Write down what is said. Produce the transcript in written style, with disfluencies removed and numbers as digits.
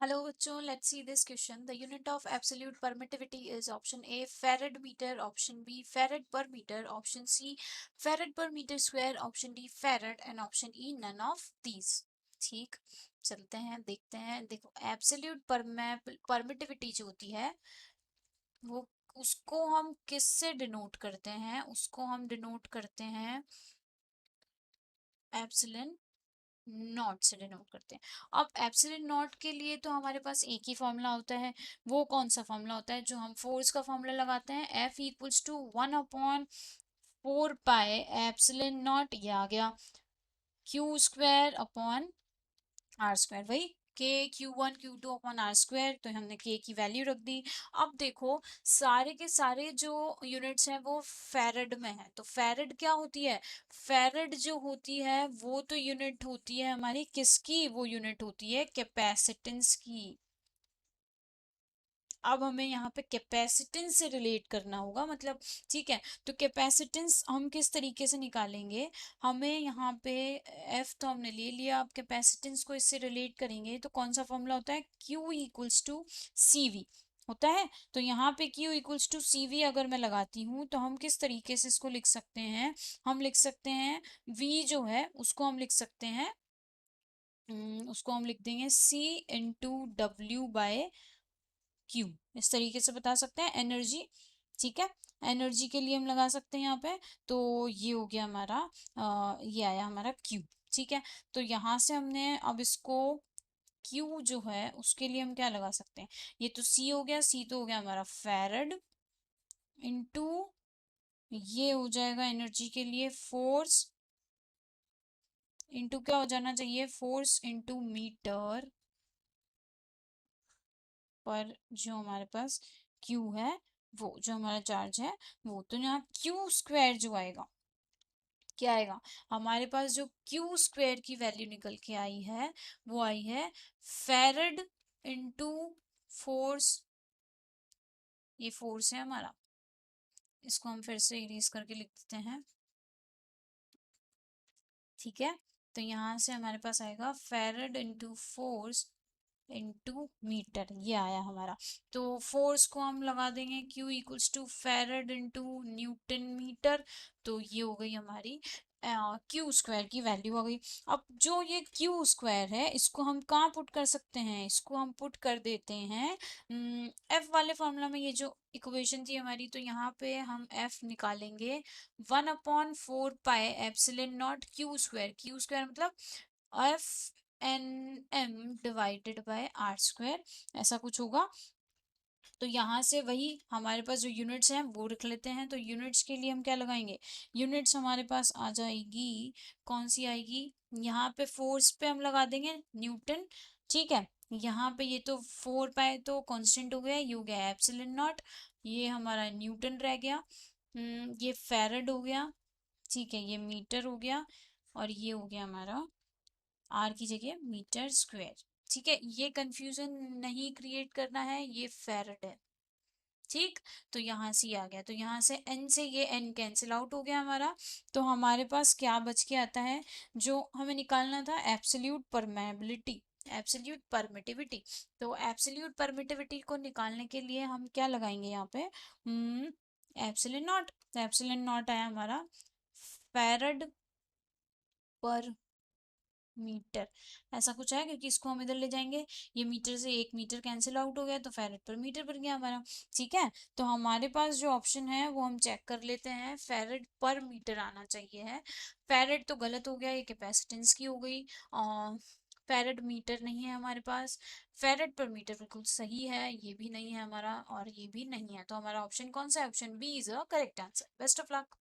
Hello बच्चों, let's see this question. The unit of absolute permittivity is option A farad meter, option B farad per meter, option C farad per meter square, option D farad and option E none of these. ठीक, चलते हैं देखते हैं. देखो absolute permittivity जो होती है वो उसको हम किससे डिनोट करते हैं? उसको हम डिनोट करते हैं एप्सिलॉन नॉट से डिनोट करते हैं. अब एप्सिलॉन नॉट के लिए तो हमारे पास एक ही फॉर्मूला होता है. वो कौन सा फॉर्मूला होता है? जो हम फोर्स का फॉर्मूला लगाते हैं, F equals to 1/4 pi epsilon naught. ये आ गया q square upon r square. वही के Q1 Q2 upon r square. तो हमने के की वैल्यू रख दी. अब देखो सारे के सारे जो यूनिट्स हैं वो फेरेड में है. तो फेरेड क्या होती है? फेरेड जो होती है वो तो यूनिट होती है हमारी किसकी? वो यूनिट होती है कैपेसिटेंस की. अब हमें यहाँ पे कैपेसिटेंस से रिलेट करना होगा, मतलब ठीक है. तो कैपेसिटेंस हम किस तरीके से निकालेंगे? हमें यहाँ पे एफ तो हमने ले लिया. अब कैपेसिटेंस को इससे रिलेट करेंगे तो कौन सा फॉर्मूला होता है? Q equals to c v होता है. तो यहाँ पे Q equals to c v अगर मैं लगाती हूँ तो हम किस तरीके से इसको लिख सकते हैं? हम लिख सकते हैं V जो है उसको हम लिख सकते हैं, उसको हम लिख देंगे C इंटू डब्ल्यू बाय क्यू. इस तरीके से बता सकते हैं एनर्जी. ठीक है, एनर्जी के लिए हम लगा सकते हैं यहाँ पे. तो ये हो गया हमारा ये आया हमारा क्यू. ठीक है, तो यहाँ से हमने अब इसको क्यू जो है उसके लिए हम क्या लगा सकते हैं? ये तो सी हो गया. सी तो हो गया हमारा फेरड इनटू ये हो जाएगा एनर्जी के लिए फोर्स इनटू क्या हो जाना चाहिए? फोर्स इनटू मीटर पर जो हमारे पास Q है, वो जो हमारा चार्ज है वो. तो यहाँ Q स्क्वायर जो आएगा, क्या आएगा? हमारे पास जो Q स्क्वायर की वैल्यू निकल के आई है वो आई है फेरड इनटू फोर्स. ये फोर्स है हमारा. इसको हम फिर से इरेज करके लिख देते हैं. ठीक है, तो यहाँ से हमारे पास आएगा farad into force into metre. ये आया हमारा. तो फोर्स को हम लगा देंगे Q equals to farad into newton metre. तो ये हो गई हमारी क्यू स्क्वायर की वैल्यू आ गई. अब जो ये क्यू स्क्वायर है इसको हम कहाँ पुट कर सकते हैं? इसको हम पुट कर देते हैं एफ वाले फॉर्मूला में. ये जो इक्वेशन थी हमारी, तो यहाँ पे हम एफ निकालेंगे 1/4 pi epsilon naught q square. Q square मतलब F N M divided by R square, ऐसा कुछ होगा. तो यहाँ से वही हमारे पास जो यूनिट्स हैं वो रख लेते हैं. तो यूनिट्स के लिए हम क्या लगाएंगे? यूनिट्स हमारे पास आ जाएगी, कौन सी आएगी? यहाँ पे फोर्स पे हम लगा देंगे न्यूटन. ठीक है, यहाँ पे ये तो 4 पाई तो कांस्टेंट हो गया, ये हो गया एप्सिलॉन नॉट. ये हमारा न्यूटन रह गया. ये फेरड हो गया. ठीक है, ये मीटर हो गया. और ये हो गया हमारा आर की जगह मीटर स्क्वायर. ठीक है, ये कंफ्यूजन नहीं क्रिएट करना है, ये फेरड है. ठीक, तो यहाँ से आ गया. तो यहाँ से n से ये n कैंसिल आउट हो गया हमारा. तो हमारे पास क्या बच के आता है जो हमें निकालना था? Absolute permeability, absolute permittivity. तो एब्सोल्यूट परमिटिविटी को निकालने के लिए हम क्या लगाएंगे यहाँ पे? Epsilon not. एप्सिलॉन नॉट आया हमारा फेरड पर मीटर, ऐसा कुछ है. क्योंकि इसको हम इधर ले जाएंगे, ये मीटर से एक मीटर कैंसिल आउट हो गया तो फेरेड पर मीटर बन गया हमारा. ठीक है, तो हमारे पास जो ऑप्शन है वो हम चेक कर लेते हैं. फेरेड पर मीटर आना चाहिए है. फेरेड तो गलत हो गया, ये कैपेसिटेंस की हो गई. फेरेड मीटर नहीं है हमारे पास. फेरेड पर मीटर बिल्कुल सही है, ये भी नहीं है हमारा और ये भी नहीं है. तो हमारा ऑप्शन कौन सा है? Option B is a correct answer. Best of luck.